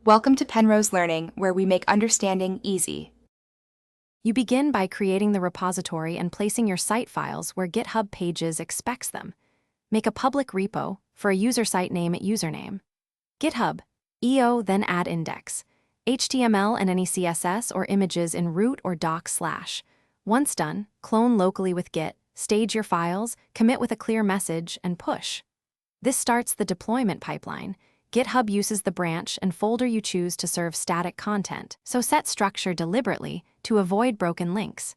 Welcome to Penrose Learning, where we make understanding easy. You begin by creating the repository and placing your site files where GitHub Pages expects them. Make a public repo for a user site name at username. GitHub, EO, then add index, HTML and any CSS or images in root or docs/. Once done, clone locally with Git, stage your files, commit with a clear message, and push. This starts the deployment pipeline. GitHub uses the branch and folder you choose to serve static content, so set structure deliberately to avoid broken links.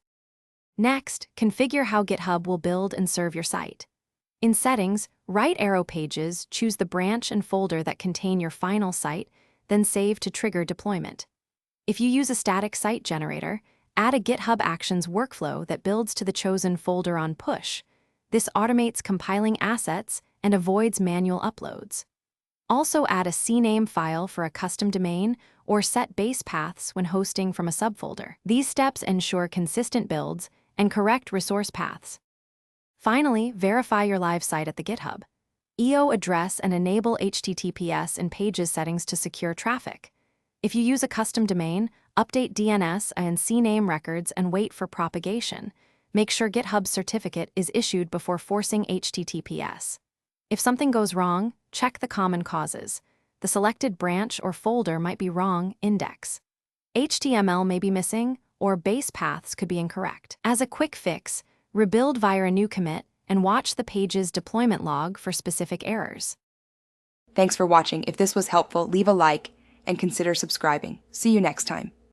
Next, configure how GitHub will build and serve your site. In Settings, right arrow pages, choose the branch and folder that contain your final site, then save to trigger deployment. If you use a static site generator, add a GitHub Actions workflow that builds to the chosen folder on push. This automates compiling assets and avoids manual uploads. Also add a CNAME file for a custom domain or set base paths when hosting from a subfolder. These steps ensure consistent builds and correct resource paths. Finally, verify your live site at the GitHub. EO address and enable HTTPS in Pages settings to secure traffic. If you use a custom domain, update DNS and CNAME records and wait for propagation. Make sure GitHub's certificate is issued before forcing HTTPS. If something goes wrong, check the common causes. The selected branch or folder might be wrong index. HTML may be missing, or base paths could be incorrect. As a quick fix, rebuild via a new commit and watch the page's deployment log for specific errors. Thanks for watching. If this was helpful, leave a like and consider subscribing. See you next time.